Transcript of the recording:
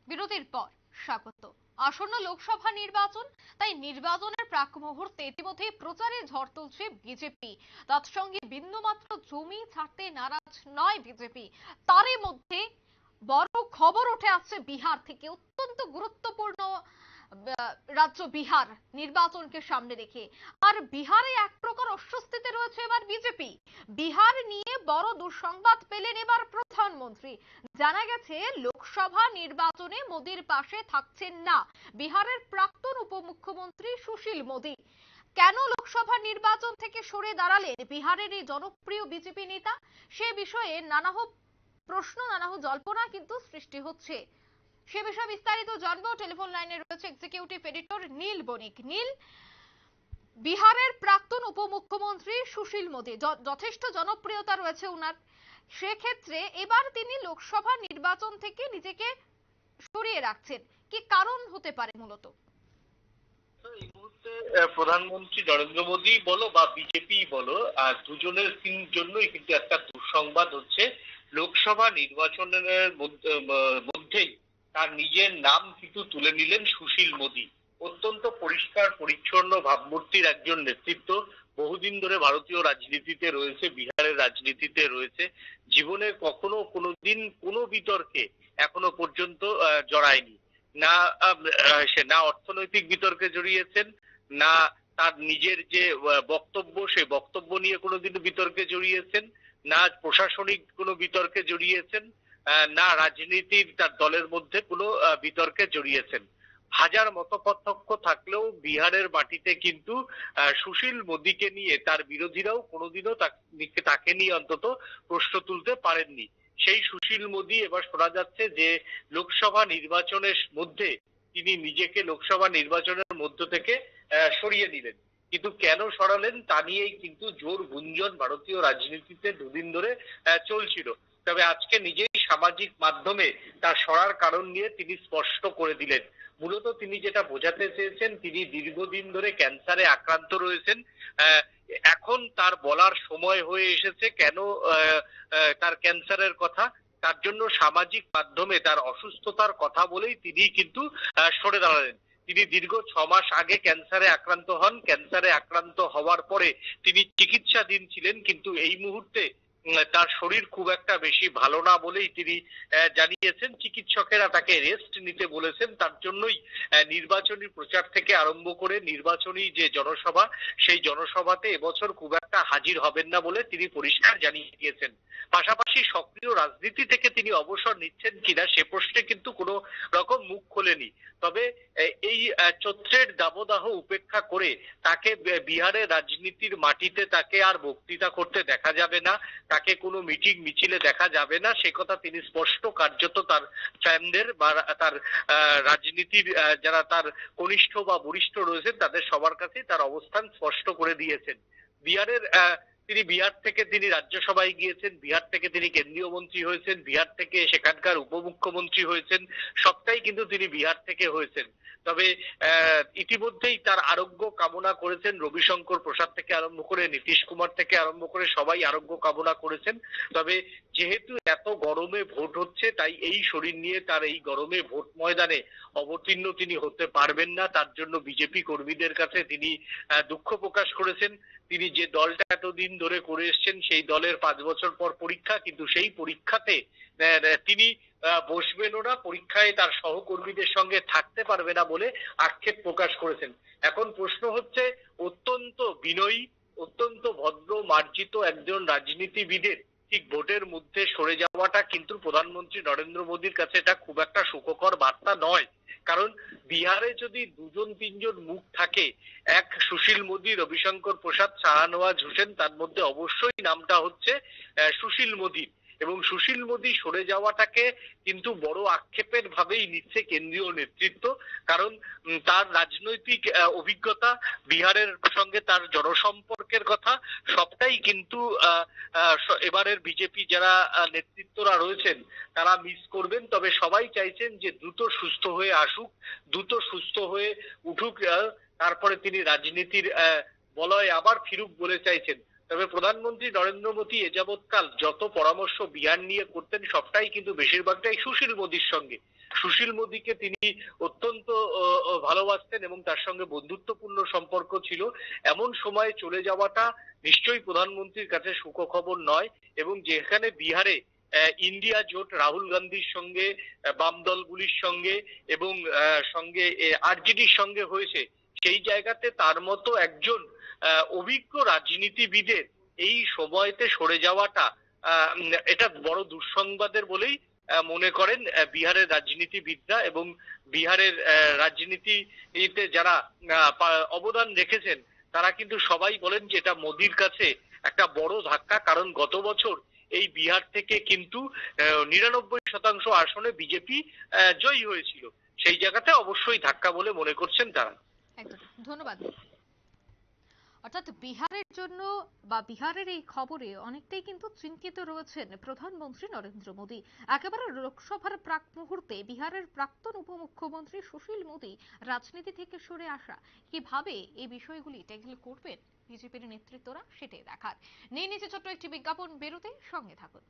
বিরতির পর স্বাগত। আসন্ন লোকসভা নির্বাচন, তাই নির্বাচনের প্রাক মুহূর্তে ইতিমধ্যে প্রচারে ঝড় তুলছে বিজেপি। তৎসঙ্গে বিন্দুমাত্র জমি ছাড়তে নারাজ নয় বিজেপি। তারই মধ্যে বড় খবর উঠে আসছে বিহার থেকে, অত্যন্ত গুরুত্বপূর্ণ রাজ্য বিহার, নির্বাচনকে সামনে রেখে। আর বিহারে এক প্রকার অস্বস্তিতে রয়েছে এবার বিজেপি। বিহার নিয়ে বড় দুঃসংবাদ পেলেন এবার প্রধানমন্ত্রী। জানা গেছে লোকসভা নির্বাচনে মোদির পাশে থাকছেন না বিহারের প্রাক্তন উপমুখ্যমন্ত্রী সুশীল মোদি। কেন লোকসভা নির্বাচন থেকে সরে দাঁড়ালেন বিহারের এই জনপ্রিয় বিজেপি নেতা, সে বিষয়ে নানাহ প্রশ্ন, নানাহ জল্পনা কিন্তু সৃষ্টি হচ্ছে। সে বিষয়ে বিস্তারিত জানবো। টেলিফোন লাইনে রয়েছে এক্সিকিউটিভ এডিটর নীল বণিক। নীল, বিহারের প্রাক্তন উপমুখ্যমন্ত্রী সুশীল মোদি, যথেষ্ট জনপ্রিয়তা রয়েছে উনার, সেক্ষেত্রে এবার তিনি লোকসভা নির্বাচন থেকে নিজেকে সরিয়ে রাখছেন, কি কারণ হতে পারে মূলত? এই মুহূর্তে প্রধানমন্ত্রী নরেন্দ্র মোদী বলো বা বিজেপি বলো, দুজনের জন্যই কিন্তু একটা দুঃসংবাদ হচ্ছে। লোকসভা নির্বাচনের মধ্যেই তার নিজের নাম কিন্তু তুলে নিলেন সুশীল মোদী। অত্যন্ত পরিষ্কার পরিচ্ছন্ন ভাবমূর্তির একজন নেতৃত্ব, বহুদিন ধরে ভারতীয় রাজনীতিতে রয়েছে, বিহারের রাজনীতিতে রয়েছে। জীবনে কখনো কোনোদিন কোনো বিতর্কে এখনো পর্যন্ত জড়ায়নি। না সে না অর্থনৈতিক বিতর্কে জড়িয়েছেন, না তার নিজের যে বক্তব্য সেই বক্তব্য নিয়ে কোনোদিন বিতর্কে জড়িয়েছেন, না প্রশাসনিক কোনো বিতর্কে জড়িয়েছেন, না রাজনীতির তার দলের মধ্যে কোনো বিতর্কে জড়িয়েছেন। হাজার মতপার্থক্য থাকলেও বিহারের মাটিতে কিন্তু সুশীল মোদীকে নিয়ে তার বিরোধীরাও কোনোদিনও তাকে নিয়ে অন্তত প্রশ্ন তুলতে পারেননি। সেই সুশীল মোদী এবার শোনা যাচ্ছে যে লোকসভা নির্বাচনের মধ্যে তিনি নিজেকে লোকসভা নির্বাচনের মধ্য থেকে সরিয়ে নিলেন। কিন্তু কেন সরালেন তা নিয়েই কিন্তু জোর গুঞ্জন ভারতীয় রাজনীতিতে দুদিন ধরে চলছিল। তবে আজকে নিজেই সামাজিক মাধ্যমে তার সরার কারণ নিয়ে তিনি স্পষ্ট করে দিলেন। মূলত তিনি যেটা বোঝাতে চেয়েছেন, তিনি দীর্ঘদিন ধরে ক্যান্সারে আক্রান্ত রয়েছেন। এখন তার বলার সময় হয়ে এসেছে কেন তার ক্যান্সারের কথা। তার জন্য সামাজিক মাধ্যমে তার অসুস্থতার কথা বলেই তিনি কিন্তু সরে দাঁড়ালেন। তিনি দীর্ঘ 6 মাস আগে ক্যান্সারে আক্রান্ত হন। ক্যান্সারে আক্রান্ত হওয়ার পরে তিনি চিকিৎসাধীন ছিলেন, কিন্তু এই মুহূর্তে তার শরীর খুব একটা বেশি ভালো না বলেই তিনি জানিয়েছেন। চিকিৎসকেরা তাকে রেস্ট নিতে বলেছেন। তার জন্যই নির্বাচনী প্রচার থেকে আরম্ভ করে নির্বাচনী যে জনসভা, সেই জনসভাতে এবছর খুব একটা হাজির হবেন না বলে তিনি পরিষ্কার জানিয়ে দিয়েছেন। পাশাপাশি সক্রিয় রাজনীতি থেকে তিনি অবসর নিচ্ছেন কিনা সে প্রশ্নে কিন্তু কোনো রকম মুখ খোলেনি। তবে এই চৈত্রের দাবদাহ উপেক্ষা করে তাকে বিহারের রাজনীতির মাটিতে তাকে আর বক্তৃতা করতে দেখা যাবে না, তাকে কোনো মিটিং মিছিলে দেখা যাবে না, সে কথা তিনি স্পষ্ট কার্যত তার ফ্যানদের বা তার রাজনীতির যারা তার কনিষ্ঠ বা বরিষ্ঠ রয়েছেন তাদের সবার কাছেই তার অবস্থান স্পষ্ট করে দিয়েছেন। বিহারের বিহার থেকে তিনি রাজ্যসভায় গিয়েছেন, বিহার থেকে তিনি কেন্দ্রীয় মন্ত্রী হয়েছেন, বিহার থেকে সেখানকার উপমুখ্যমন্ত্রী হয়েছেন, সবটাই কিন্তু তিনি বিহার থেকে হয়েছেন। তবে ইতিমধ্যেই তার আরোগ্য কামনা করেছেন রবিশঙ্কর প্রসাদ থেকে আরম্ভ করে নীতিশ কুমার থেকে আরম্ভ করে সবাই আরোগ্য কামনা করেছেন। তবে যেহেতু এত গরমে ভোট হচ্ছে, তাই এই শরীর নিয়ে তার এই গরমে ভোট ময়দানে অবতীর্ণ তিনি হতে পারবেন না। তার জন্য বিজেপি কর্মীদের কাছে তিনি দুঃখ প্রকাশ করেছেন। তিনি যে দলটা এতদিন ধরে করে এসছেন সেই দলের 5 বছর পর পরীক্ষা, কিন্তু সেই পরীক্ষাতে তিনি বসবেনও না, পরীক্ষায় তার সহকর্মীদের সঙ্গে থাকতে পারবে না বলে আক্ষেপ প্রকাশ করেছেন। এখন প্রশ্ন হচ্ছে, অত্যন্ত বিনয়ী, অত্যন্ত ভদ্র মার্জিত একজন রাজনীতিবিদের ঠিক ভোটের মধ্যে সরে যাওয়াটা কিন্তু প্রধানমন্ত্রী নরেন্দ্র মোদীর কাছে এটা খুব একটা সুখকর বার্তা নয়। কারণ বিহারে যদি 2-3 মুখ থাকে, এক সুশীল মোদী, রবিশঙ্কর প্রসাদ, শাহনওয়াজ হোসেন, তার মধ্যে অবশ্যই নামটা হচ্ছে সুশীল মোদী। এবং সুশীল মোদী সরে যাওয়াটাকে কিন্তু বড় আক্ষেপের ভাবেই নিচ্ছে কেন্দ্রীয় নেতৃত্ব। কারণ তার রাজনৈতিক অভিজ্ঞতা, বিহারের সঙ্গে তার জনসম্পর্কের কথা সবটাই কিন্তু এবারের বিজেপি যারা নেতৃত্বরা রয়েছেন তারা মিস করবেন। তবে সবাই চাইছেন যে দ্রুত সুস্থ হয়ে আসুক, দ্রুত সুস্থ হয়ে উঠুক, তারপরে তিনি রাজনীতির বলয়ে আবার ফিরুক বলে চাইছেন। তবে প্রধানমন্ত্রী নরেন্দ্র মোদী এ যাবৎকাল যত পরামর্শ বিহার নিয়ে করতেন সবটাই কিন্তু বেশিরভাগটাই সুশীল মোদীর সঙ্গে। সুশীল মোদীকে তিনি অত্যন্ত ভালোবাসতেন এবং তার সঙ্গে বন্ধুত্বপূর্ণ সম্পর্ক ছিল। এমন সময়ে চলে যাওয়াটা নিশ্চয়ই প্রধানমন্ত্রীর কাছে সুখবর নয়, এবং যেখানে বিহারে ইন্ডিয়া জোট রাহুল গান্ধীর সঙ্গে, বাম দলগুলির সঙ্গে এবং সঙ্গে আরজেডির সঙ্গে হয়েছে, সেই জায়গাতে তার মতো একজন অভিজ্ঞ রাজনীতিবিদের এই সময়তে সরে যাওয়াটা এটা বড় দুঃসংবাদের বলেই মনে করেন বিহারের রাজনীতিবিদরা, এবং বিহারের রাজনীতিতে যারা অবদান রেখেছেন তারা কিন্তু সবাই বলেন যে এটা মোদির কাছে একটা বড় ধাক্কা। কারণ গত বছর এই বিহার থেকে কিন্তু 99% আসনে বিজেপি জয়ী হয়েছিল। সেই জায়গাতে অবশ্যই ধাক্কা বলে মনে করছেন তারা। একদম ধন্যবাদ। অর্থাৎ বিহারের জন্য বা বিহারের এই খবরে অনেকটাই কিন্তু চিন্তিত রয়েছেন প্রধানমন্ত্রী নরেন্দ্র মোদী। একেবারে লোকসভার প্রাক মুহূর্তে বিহারের প্রাক্তন উপমুখ্যমন্ত্রী সুশীল মোদী রাজনীতি থেকে সরে আসা, কিভাবে এই বিষয়গুলি ট্যাকেল করবেন বিজেপির নেতৃত্বরা, সেটাই দেখার। নিয়ে নিচে ছোট্ট একটি বিজ্ঞাপন, বেরোতে সঙ্গে থাকুন।